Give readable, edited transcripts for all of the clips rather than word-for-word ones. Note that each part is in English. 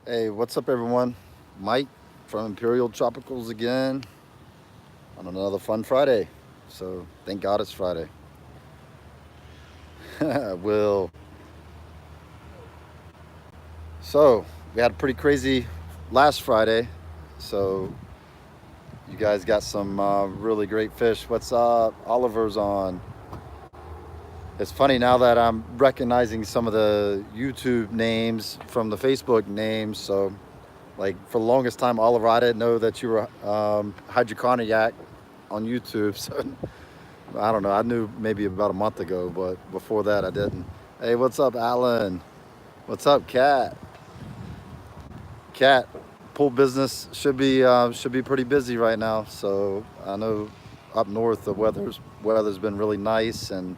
Hey, what's up, everyone? Mike from Imperial Tropicals again on another fun Friday. So, thank God it's Friday. Will. So, we had a pretty crazy last Friday. So, you guys got some really great fish. What's up? Oliver's on. It's funny now that I'm recognizing some of the YouTube names from the Facebook names. So, like for the longest time, Oliver, I didn't know that you were hydroconiac on YouTube. So I don't know. I knew maybe about a month ago, but before that, I didn't. Hey, what's up, Alan? What's up, Cat? Cat, pool business should be pretty busy right now. So I know up north the weather's been really nice, and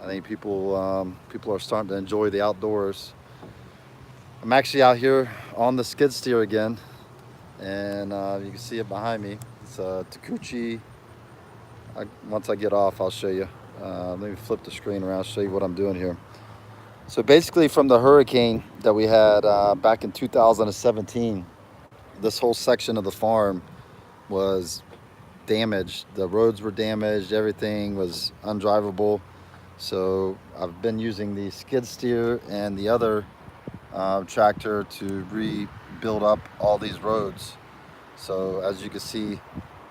I think people are starting to enjoy the outdoors. I'm actually out here on the skid steer again, and you can see it behind me. It's a Takuchi. Once I get off, I'll show you. Let me flip the screen around, show you what I'm doing here. So basically, from the hurricane that we had back in 2017, this whole section of the farm was damaged. The roads were damaged. Everything was undrivable. So I've been using the skid steer and the other tractor to rebuild up all these roads. So as you can see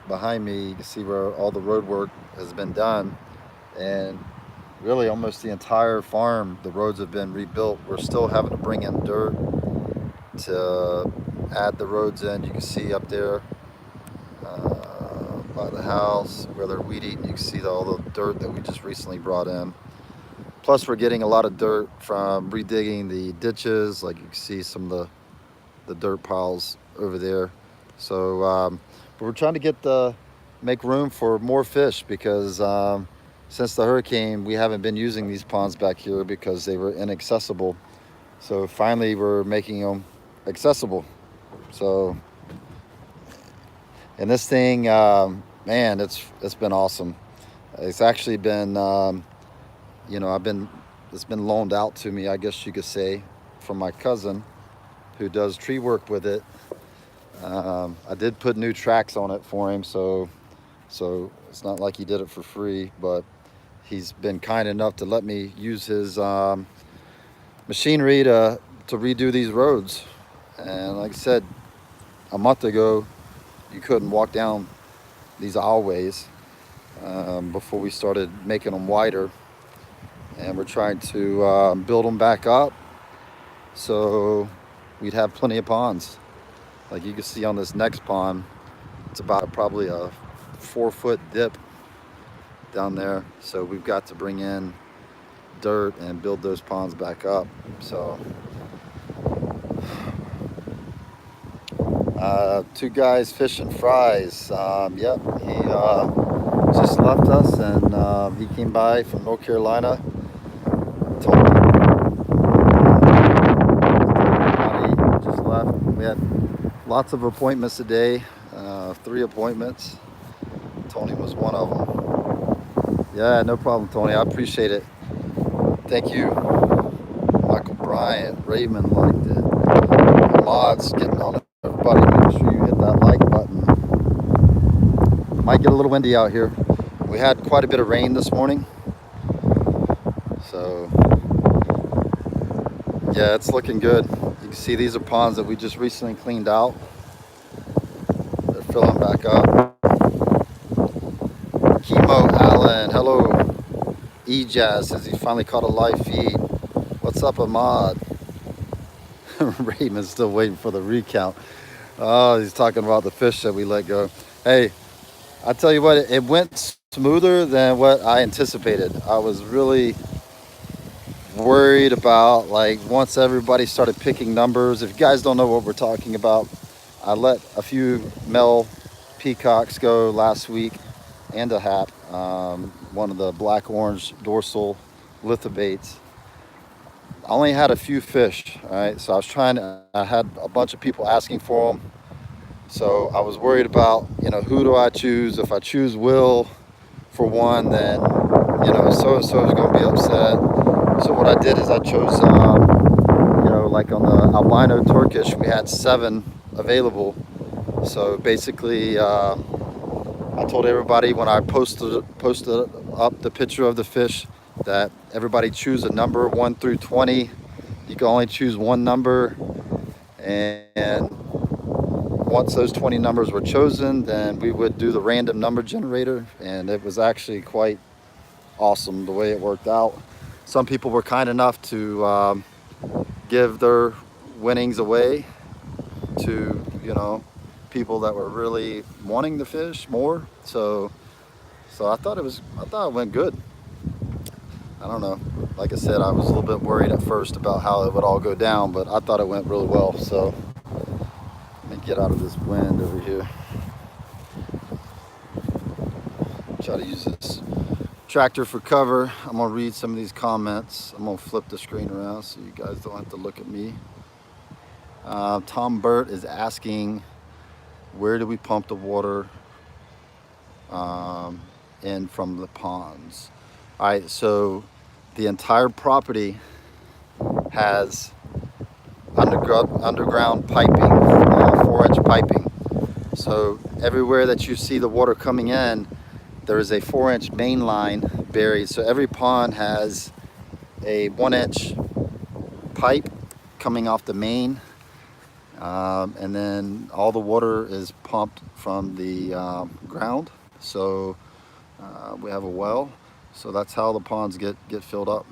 behind me, you can see where all the road work has been done, and really almost the entire farm, the roads have been rebuilt. We're still having to bring in dirt to add the roads in. You can see up there by the house where they're weed eating, you can see all the dirt that we just recently brought in. Plus we're getting a lot of dirt from redigging the ditches. Like you can see some of the dirt piles over there. So but we're trying to make room for more fish because since the hurricane, we haven't been using these ponds back here because they were inaccessible. So finally, we're making them accessible. So, and this thing, man, it's been awesome. It's actually been, I've been it's been loaned out to me, I guess you could say, from my cousin who does tree work with it. I did put new tracks on it for him, so it's not like he did it for free, but he's been kind enough to let me use his machinery to redo these roads. And like I said, a month ago, you couldn't walk down these aisleways before we started making them wider. And we're trying to build them back up so we'd have plenty of ponds. Like you can see on this next pond, it's about probably a 4-foot dip down there. So we've got to bring in dirt and build those ponds back up. So two guys fishing fries. Yep, he just left us, and he came by from North Carolina. Told me he just left. We had lots of appointments today. 3 appointments. Tony was one of them. Yeah, no problem, Tony. I appreciate it. Thank you. Michael Bryant, Raymond liked it. Lots getting on it. Everybody, make sure you hit that like button. Might get a little windy out here. We had quite a bit of rain this morning. So, yeah, it's looking good. You can see these are ponds that we just recently cleaned out. They're filling back up. Chemo Allen, hello. E-Jazz says he finally caught a live feed. What's up, Ahmad? Raymond's still waiting for the recount. Oh, he's talking about the fish that we let go. Hey, I tell you what, it went smoother than what I anticipated. I was really worried about, like, once everybody started picking numbers. If you guys don't know what we're talking about, I let a few male peacocks go last week and a hap, one of the black orange dorsal lithobates. I only had a few fish, all right? So I had a bunch of people asking for them. So I was worried about, who do I choose? If I choose Will for one, then, so-and-so is going to be upset. So what I did is I chose, like on the albino Turkish, we had 7 available. So basically, I told everybody when I posted up the picture of the fish that everybody choose a number 1 through 20. You can only choose one number, and once those 20 numbers were chosen, then we would do the random number generator, and it was actually quite awesome the way it worked out. Some people were kind enough to give their winnings away to, people that were really wanting the fish more. So I thought it went good. I don't know. Like I said, I was a little bit worried at first about how it would all go down, but I thought it went really well. So let me get out of this wind over here. Try to use this tractor for cover. I'm gonna read some of these comments. I'm gonna flip the screen around so you guys don't have to look at me. Tom Burt is asking, where do we pump the water in from the ponds? All right, so the entire property has underground piping, 4-inch piping. So everywhere that you see the water coming in, there is a 4-inch main line buried. So every pond has a 1-inch pipe coming off the main, and then all the water is pumped from the ground. So we have a well, so that's how the ponds get filled up.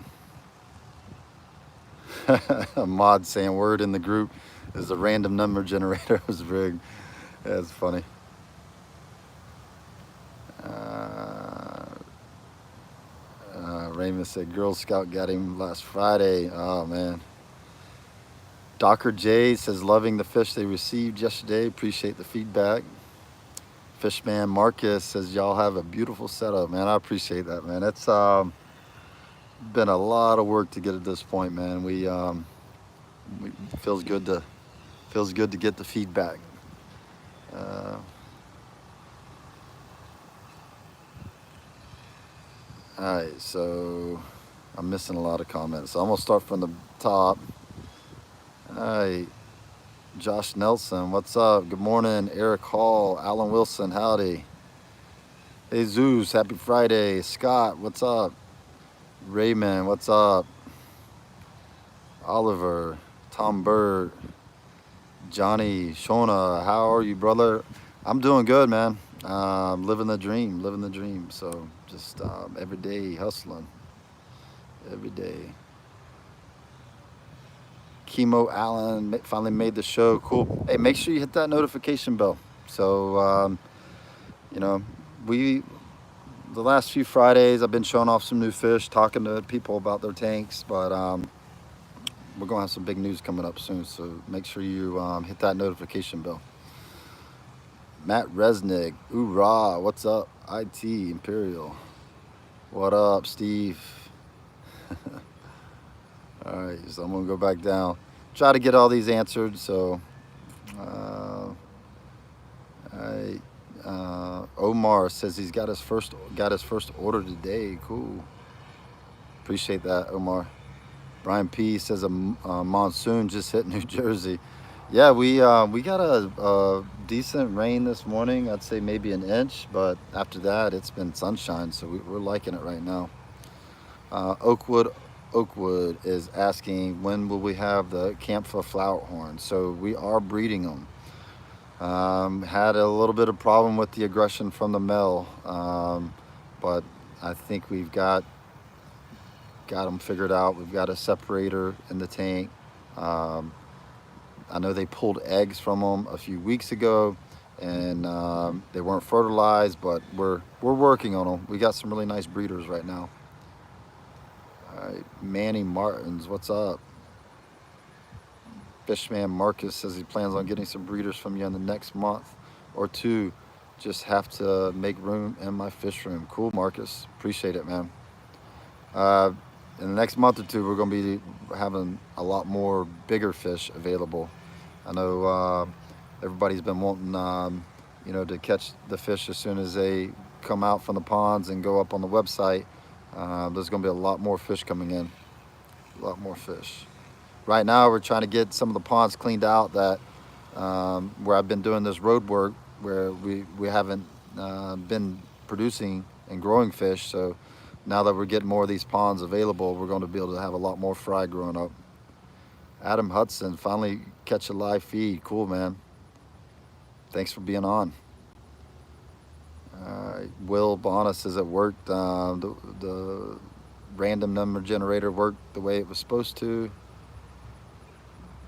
A mod saying word in the group is the random number generator was rigged. That's funny. Raymond said Girl Scout got him last Friday. Oh man. Dr. J says loving the fish they received yesterday. Appreciate the feedback. Fishman Marcus says y'all have a beautiful setup, man. I appreciate that, man. It's been a lot of work to get at this point, man. We feels good to get the feedback. All right, so I'm missing a lot of comments. So I'm gonna start from the top. All right, Josh Nelson, what's up? Good morning. Eric Hall, Alan Wilson, howdy. Hey Zeus, happy Friday. Scott, what's up? Raymond, what's up? Oliver, Tom Bird, Johnny, Shona, how are you, brother? I'm doing good, man. Living the dream. So just every day hustling, every day. Chemo Allen finally made the show. Cool. Hey, make sure you hit that notification bell. So, the last few Fridays, I've been showing off some new fish, talking to people about their tanks, but we're gonna have some big news coming up soon. So make sure you hit that notification bell. Matt Resnick, hoorah, what's up? IT, Imperial. What up, Steve? All right, so I'm gonna go back down. Try to get all these answered, so. Omar says he's got his first order today, cool. Appreciate that, Omar. Brian P says a monsoon just hit New Jersey. Yeah, we got a decent rain this morning. I'd say maybe an inch, but after that, it's been sunshine, so we're liking it right now. Oakwood is asking, when will we have the Campha flower horn? So we are breeding them. Had a little bit of problem with the aggression from the male, but I think we've got them figured out. We've got a separator in the tank. I know they pulled eggs from them a few weeks ago, and they weren't fertilized, but we're working on them. We got some really nice breeders right now. All right, Manny Martins, what's up? Fishman Marcus says he plans on getting some breeders from you in the next month or two. Just have to make room in my fish room. Cool, Marcus. Appreciate it, man. In the next month or two, we're going to be having a lot more bigger fish available. I know everybody's been wanting, to catch the fish as soon as they come out from the ponds and go up on the website. There's going to be a lot more fish coming in. A lot more fish. right now we're trying to get some of the ponds cleaned out that where I've been doing this road work where we haven't been producing and growing fish. So now that we're getting more of these ponds available, we're going to be able to have a lot more fry growing up. Adam Hudson, finally catch a live feed. Cool, man. Thanks for being on. Will Bonner says it worked. The random number generator worked the way it was supposed to.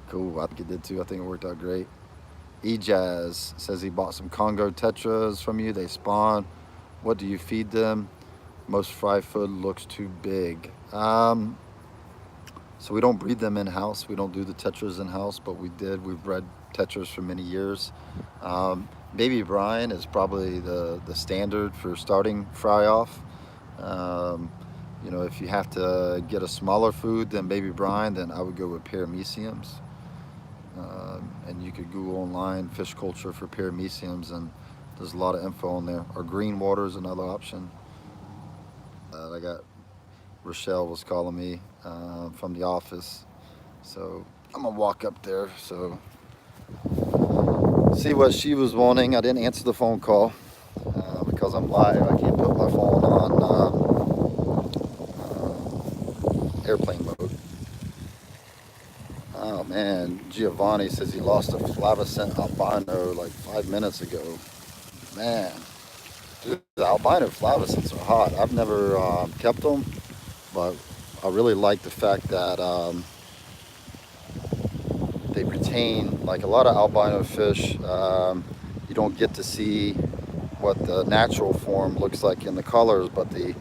Cool, I think it did too. I think it worked out great. E-Jazz says he bought some Congo tetras from you. They spawn. What do you feed them? Most fry food looks too big. So we don't breed them in-house. We don't do the tetras in-house, but we did. We've bred tetras for many years. Baby brine is probably the standard for starting fry off. You know, if you have to get a smaller food than baby brine, then I would go with parameciums. And you could Google online fish culture for parameciums, and there's a lot of info on there. Or green water is another option. I got Rochelle was calling me from the office, so I'm gonna walk up there. So see what she was wanting. I didn't answer the phone call because I'm live. I can't put my phone on airplane mode. Oh man, Giovanni says he lost a flavescent albino like 5 minutes ago. Man, dude, the albino flavescents are hot. I've never kept them, but I really like the fact that they retain, like a lot of albino fish, you don't get to see what the natural form looks like in the colors, but the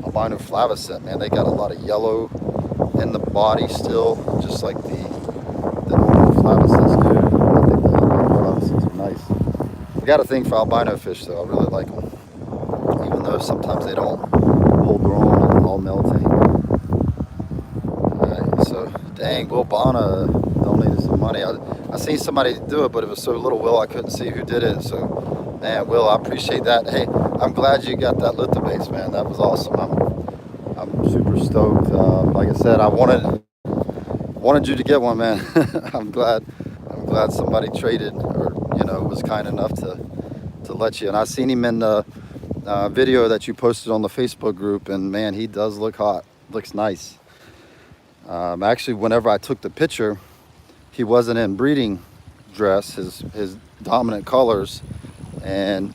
albino flavescent, man, they got a lot of yellow in the body still, just like the normal flavescents do. I think the flavescents are nice. I got a thing for albino fish though. I really like them, even though sometimes they don't hold their own and all melting. Alright, so dang, Will Bonner donated some money. I seen somebody do it, but it was so little, Will, I couldn't see who did it. So man, Will, I appreciate that. Hey, I'm glad you got that lithobates, man. That was awesome. I'm super stoked. Like I said, I wanted you to get one, man. I'm glad somebody traded, or you know, was kind enough to let you. And I seen him in the video that you posted on the Facebook group, and man, he does look hot. Looks nice. Actually, whenever I took the picture, he wasn't in breeding dress, his dominant colors, and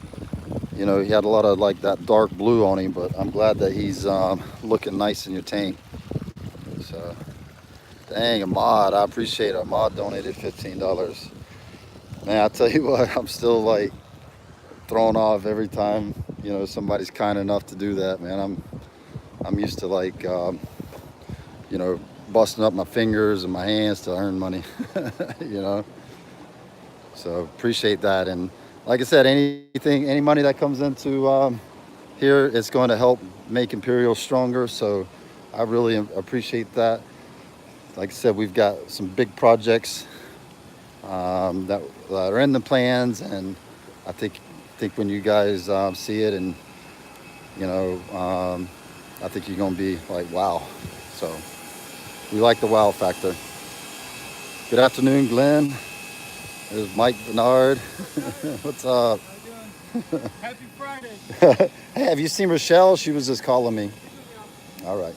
you know, he had a lot of like that dark blue on him. But I'm glad that he's looking nice in your tank. So dang, Ahmad, I appreciate it. Ahmad donated $15. Man, I tell you what, I'm still like thrown off every time, you know, somebody's kind enough to do that, man. I'm used to like you know, busting up my fingers and my hands to earn money. You know, so appreciate that. And like I said, any money that comes into here, it's going to help make Imperial stronger. So I really appreciate that. Like I said, we've got some big projects that are in the plans, and I think when you guys see it, and you know, I think you're gonna be like, wow. So we like the wow factor. Good afternoon, Glenn. There's Mike Bernard. What's up? How you doing? Happy Friday. Hey, have you seen Rochelle? She was just calling me. All right.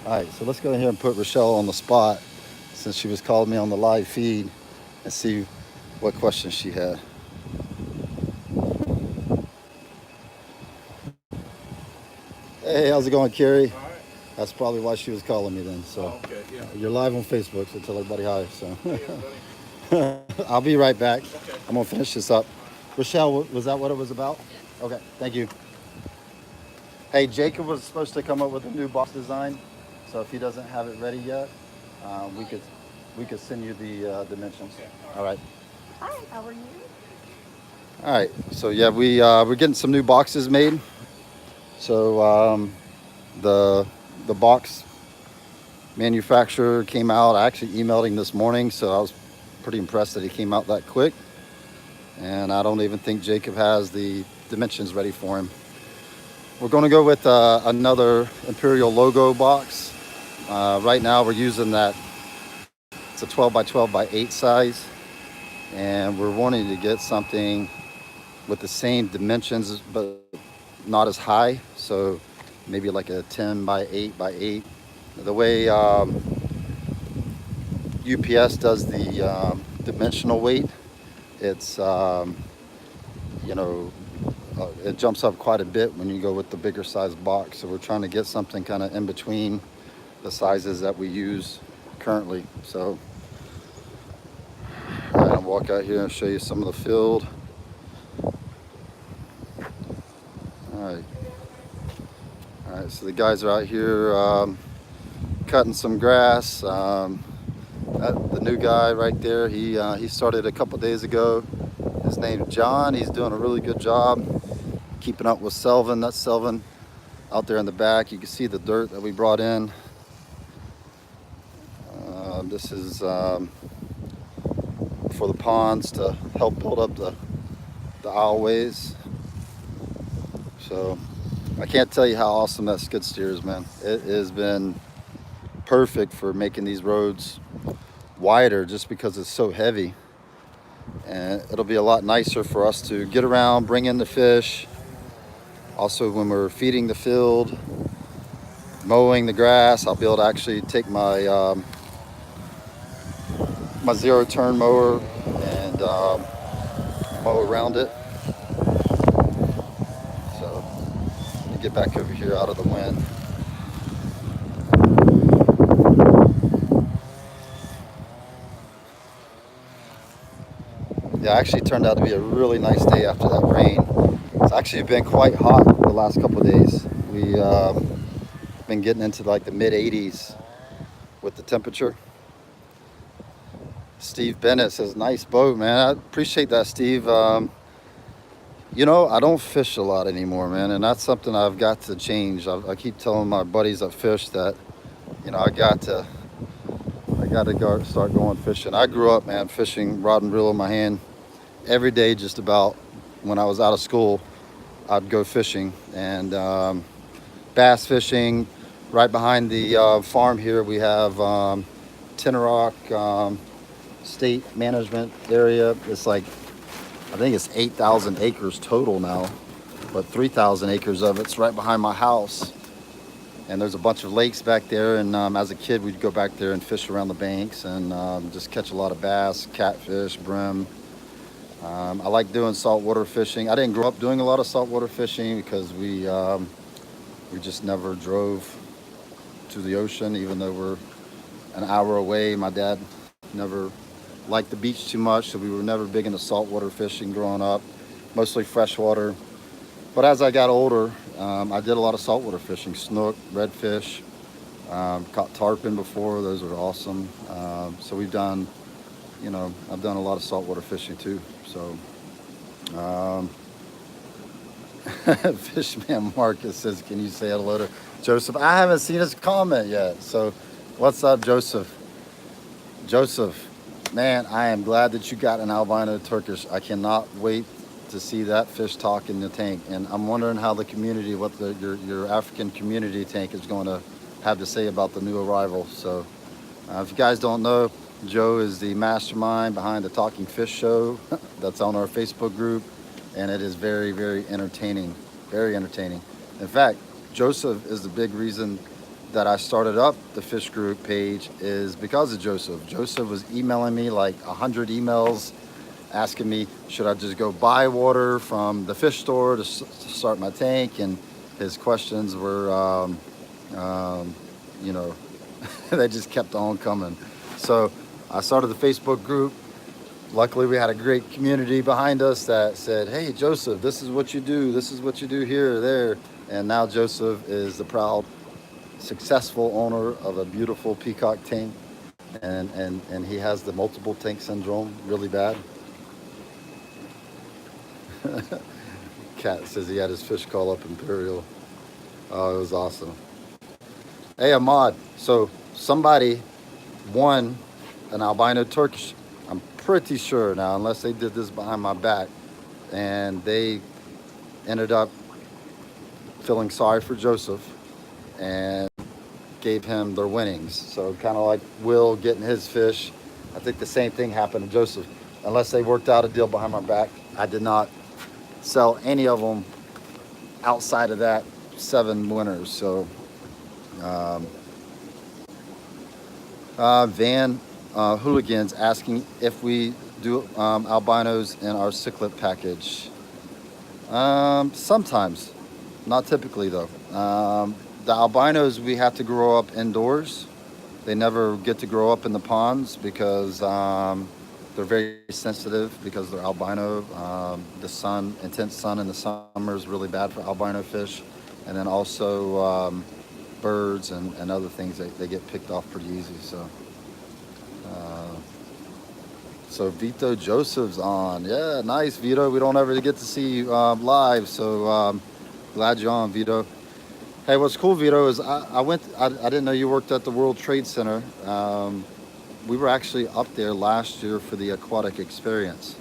All right, so let's go ahead and put Rochelle on the spot since she was calling me on the live feed and see what questions she had. Hey, how's it going, Carrie? All right. That's probably why she was calling me then. So Okay, yeah. you're live on Facebook, so tell everybody hi. So Hey, I'll be right back. okay. I'm gonna finish this up. Rochelle, was that what it was about? Okay, thank you. Hey, Jacob was supposed to come up with a new box design, so if he doesn't have it ready yet, we could send you the dimensions. Okay. All right. Hi, how are you? All right. So yeah, we're getting some new boxes made. So the box manufacturer came out. I actually emailed him this morning, so I was pretty impressed that he came out that quick. And I don't even think Jacob has the dimensions ready for him. We're going to go with another Imperial logo box. Right now we're using that it's a 12 by 12 by 8 size, and we're wanting to get something with the same dimensions but not as high. So maybe like a 10 by 8 by 8. The way UPS does the dimensional weight, it's you know it jumps up quite a bit when you go with the bigger size box. So we're trying to get something kind of in between the sizes that we use currently. So I'll walk out here and show you some of the field. All right, so the guys are out here cutting some grass. The new guy right there, he started a couple days ago. His name's John. He's doing a really good job keeping up with Selvin. That's Selvin out there in the back. You can see the dirt that we brought in. This is for the ponds to help build up the aisleways. So I can't tell you how awesome that skid steer is, man. It has been perfect for making these roads wider just because it's so heavy. And it'll be a lot nicer for us to get around, bring in the fish. Also, when we're feeding the field, mowing the grass, I'll be able to actually take my my zero turn mower and mow around it. So let me get back over here out of the wind. Yeah, actually turned out to be a really nice day after that rain. It's actually been quite hot the last couple of days. We been getting into like the mid 80s with the temperature. Steve Bennett says, nice boat, man. I appreciate that, Steve. You know, I don't fish a lot anymore, man, and that's something I've got to change. I keep telling my buddies that fish that, you know, I got to go start going fishing. I grew up, man, fishing rod and reel in my hand every day, just about. When I was out of school, I'd go fishing and bass fishing. Right behind the farm here, we have Tinnerock State Management Area. It's like, I think it's 8,000 acres total now, but 3,000 acres of it's right behind my house. And there's a bunch of lakes back there, and as a kid we'd go back there and fish around the banks and just catch a lot of bass, catfish, brim. I like doing saltwater fishing. I didn't grow up doing a lot of saltwater fishing because we just never drove to the ocean, even though we're an hour away. My dad never liked the beach too much, so we were never big into saltwater fishing growing up, mostly freshwater. But as I got older, I did a lot of saltwater fishing, snook, redfish, caught tarpon before. Those are awesome. So we've done, you know, I've done a lot of saltwater fishing too. So, Fishman Marcus says, can you say hello to Joseph? I haven't seen his comment yet. So what's up, Joseph? Joseph, man, I am glad that you got an albino Turkish. I cannot wait to see that fish talk in the tank. And I'm wondering how the community, what your African community tank is going to have to say about the new arrival. So if you guys don't know, Joe is the mastermind behind the Talking Fish show that's on our Facebook group, and it is very, very entertaining. Very entertaining. In fact, Joseph is the big reason that I started up the fish group page, is because of Joseph. Joseph was emailing me like 100 emails asking me, should I just go buy water from the fish store to start my tank? And his questions were, you know, they just kept on coming. So I started the Facebook group. Luckily, we had a great community behind us that said, hey, Joseph, this is what you do. This is what you do here or there. And now Joseph is the proud, successful owner of a beautiful peacock tank. And he has the multiple tank syndrome really bad. Cat says he had his fish call up Imperial. Oh, it was awesome. Hey, Ahmad. So somebody won an albino Turkish. I'm pretty sure now, unless they did this behind my back, and they ended up feeling sorry for Joseph and gave him their winnings. So kind of like Will getting his fish, I think the same thing happened to Joseph. Unless they worked out a deal behind my back, I did not sell any of them outside of that 7 winners. So um, Van Hooligans asking if we do albinos in our cichlid package. Sometimes, not typically though. The albinos we have to grow up indoors. They never get to grow up in the ponds because they're very sensitive because they're albino. The sun, intense sun in the summer is really bad for albino fish. And then also birds and other things, they get picked off pretty easy. Uh, so Vito Joseph's on. Yeah, nice, Vito. We don't ever get to see you live, so glad you're on, Vito. Hey, what's cool, Vito, is I didn't know you worked at the World Trade Center. We were actually up there last year for the aquatic experience.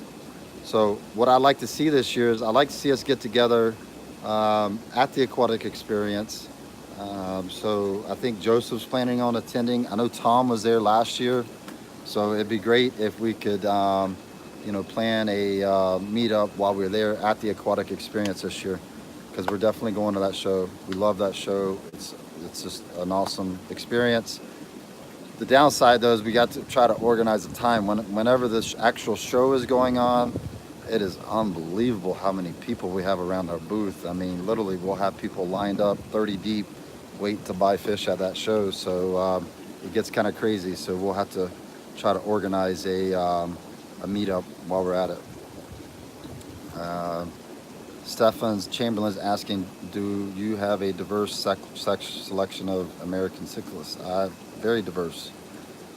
So what I'd like to see this year is I'd like to see us get together at the aquatic experience. So I think Joseph's planning on attending. I know Tom was there last year, so it'd be great if we could, plan a meetup while we're there at the aquatic experience this year, because we're definitely going to that show. We love that show. It's just an awesome experience. The downside though is we got to try to organize the time. Whenever this actual show is going on, it is unbelievable how many people we have around our booth. I mean, literally, we'll have people lined up 30 deep, waiting to buy fish at that show. So it gets kind of crazy. So we'll have to try to organize a meetup while we're at it. Uh, Stefan's Chamberlain's asking, do you have a diverse selection of American cyclists? Very diverse.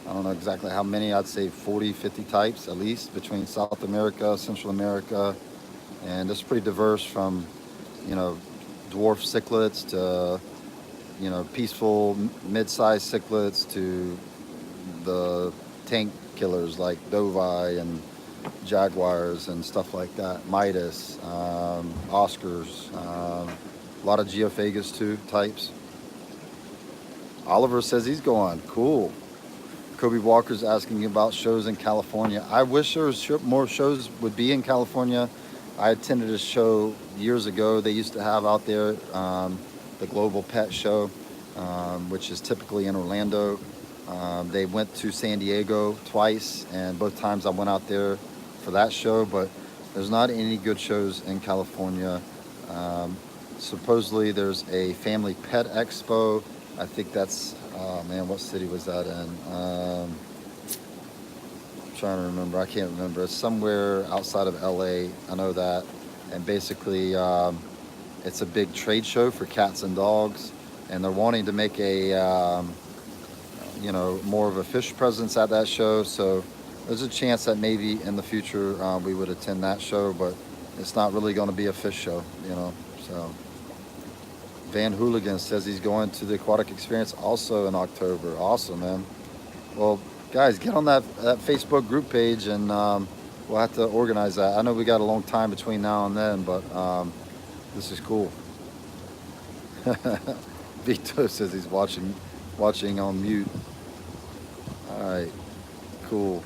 I don't know exactly how many. I'd say 40, 50 types at least between South America, Central America, and it's pretty diverse from, you know, dwarf cichlids to, peaceful mid-sized cichlids to the tank killers like Dovi and jaguars and stuff like that. Midas, Oscars, a lot of Geophagus too types. Oliver says he's going. Cool. Kobe Walker's asking about shows in California. I wish there was more shows would be in California. I attended a show years ago. They used to have out there the Global Pet Show, which is typically in Orlando. They went to San Diego twice, and both times I went out there for that show, but there's not any good shows in California. Supposedly there's a family pet expo. I think that's, oh man, what city was that in? I'm trying to remember. I can't remember. It's somewhere outside of LA. I know that. And basically, it's a big trade show for cats and dogs. And they're wanting to make more of a fish presence at that show. So there's a chance that maybe in the future we would attend that show, but it's not really going to be a fish show. So Van Hooligan says he's going to the aquatic experience also in October. Awesome, man. Well, guys, get on that Facebook group page, and we'll have to organize that. I know we got a long time between now and then, but this is cool. Vito says he's watching on mute. All right, cool.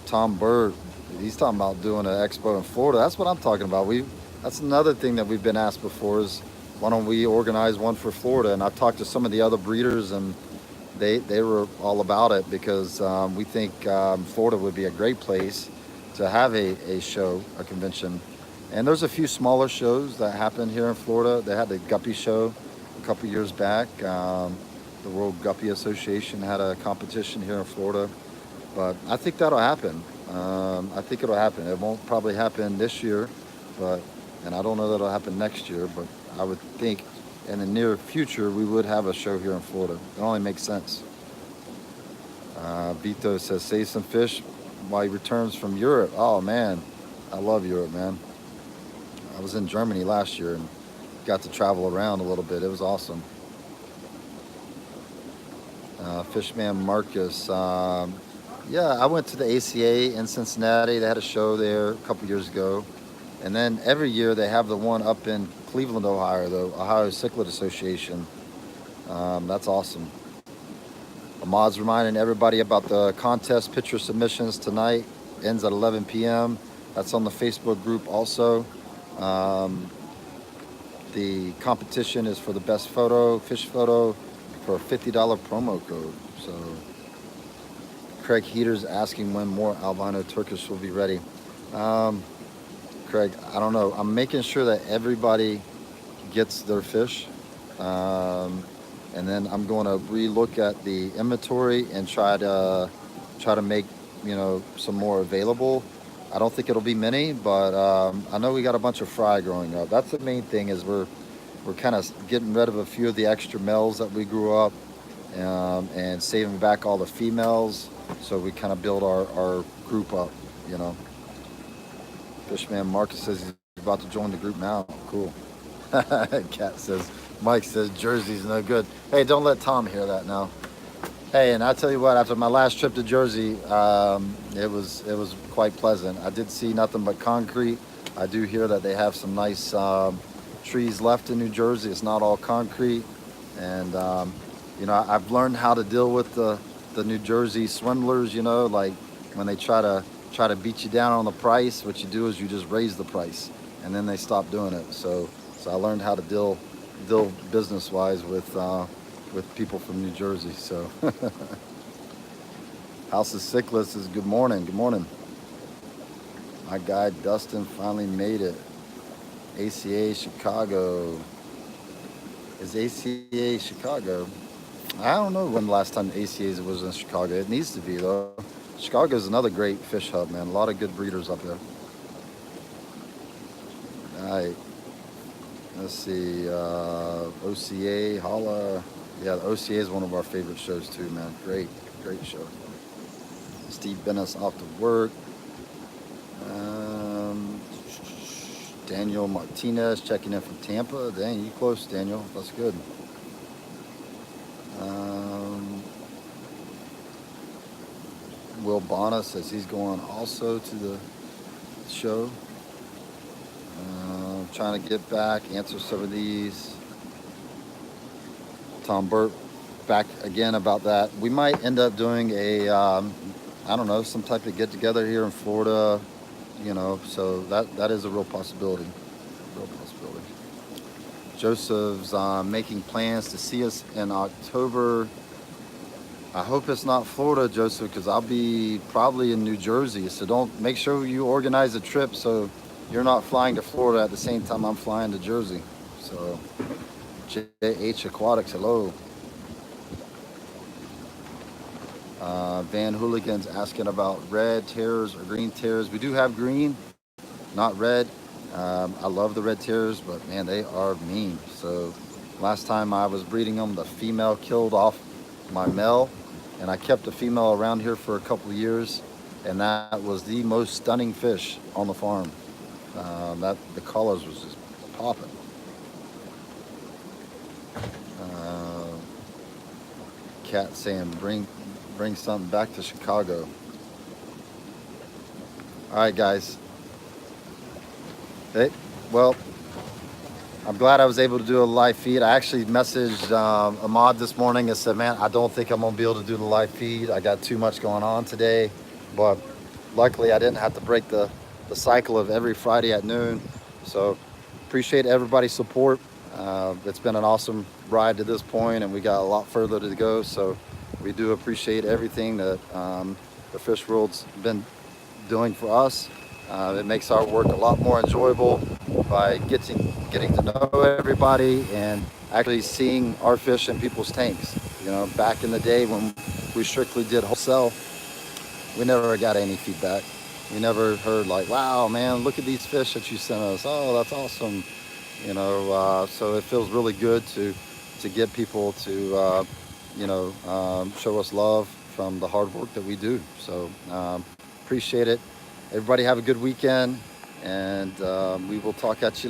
Tom Bird, he's talking about doing an expo in Florida. That's what I'm talking about. That's another thing that we've been asked before is why don't we organize one for Florida? And I've talked to some of the other breeders, and they were all about it because we think Florida would be a great place to have a show, a convention. And there's a few smaller shows that happen here in Florida. They had the Guppy Show a couple years back. The World Guppy Association had a competition here in Florida. But I think that'll happen. I think it'll happen. It won't probably happen this year, and I don't know that it'll happen next year, but I would think in the near future we would have a show here in Florida. It only makes sense. Vito says, save some fish while he returns from Europe. Oh man, I love Europe, man. I was in Germany last year and got to travel around a little bit. It was awesome. Fishman Marcus. Yeah, I went to the ACA in Cincinnati. They had a show there a couple years ago. And then every year they have the one up in Cleveland, Ohio, the Ohio Cichlid Association. That's awesome. Ahmad's reminding everybody about the contest picture submissions tonight. Ends at 11 p.m. That's on the Facebook group also. Um, the competition is for the best photo, fish photo, for a $50 promo code. So Craig Heater's asking when more albino Turkish will be ready. Um, Craig, I don't know. I'm making sure that everybody gets their fish. And then I'm going to relook at the inventory and try to make some more available. I don't think it'll be many, but I know we got a bunch of fry growing up. That's the main thing, is we're kind of getting rid of a few of the extra males that we grew up, and saving back all the females, so we kind of build our group up, you know. Fishman Marcus says he's about to join the group now. Cool. Cat says, Mike says Jersey's no good. Hey, don't let Tom hear that now. Hey, and I'll tell you what, after my last trip to Jersey, it was quite pleasant. I did see nothing but concrete. I do hear that they have some nice trees left in New Jersey. It's not all concrete. And, I've learned how to deal with the New Jersey swindlers, like when they try to beat you down on the price. What you do is you just raise the price, and then they stop doing it. So I learned how to deal business-wise with people from New Jersey. So House of Sickless is good morning. Good morning. My guy Dustin finally made it. ACA Chicago. Is ACA Chicago? I don't know when the last time ACA was in Chicago. It needs to be, though. Chicago is another great fish hub, man. A lot of good breeders up there. All right. Let's see. OCA, Holla. Yeah, the OCA is one of our favorite shows too, man. Great show. Steve Bennis off to work. Daniel Martinez checking in from Tampa. Dang, you close, Daniel. That's good. Will Bonner says he's going also to the show. Trying to get back, answer some of these. Tom Burt back again about that. We might end up doing a, I don't know, some type of get together here in Florida, so that is a real possibility. Joseph's making plans to see us in October. I hope it's not Florida, Joseph, because I'll be probably in New Jersey. So make sure you organize a trip so you're not flying to Florida at the same time I'm flying to Jersey. So JH Aquatics, hello. Van Hooligans asking about red terrors or green terrors. We do have green, not red. I love the red terrors, but man, they are mean. So last time I was breeding them, the female killed off my male, and I kept the female around here for a couple of years, and that was the most stunning fish on the farm. The colors was just popping. Cat saying bring something back to Chicago. All right, guys. Hey, well, I'm glad I was able to do a live feed. I actually messaged Ahmad this morning and said, man, I don't think I'm going to be able to do the live feed. I got too much going on today. But luckily, I didn't have to break the cycle of every Friday at noon. So appreciate everybody's support. It's been an awesome ride to this point, and we got a lot further to go. So we do appreciate everything that the fish world's been doing for us. It makes our work a lot more enjoyable by getting to know everybody and actually seeing our fish in people's tanks. Back in the day when we strictly did wholesale, we never got any feedback. We never heard like, wow, man, look at these fish that you sent us. Oh, that's awesome. So it feels really good to get people to, show us love from the hard work that we do. So appreciate it. Everybody have a good weekend, and we will talk at you later.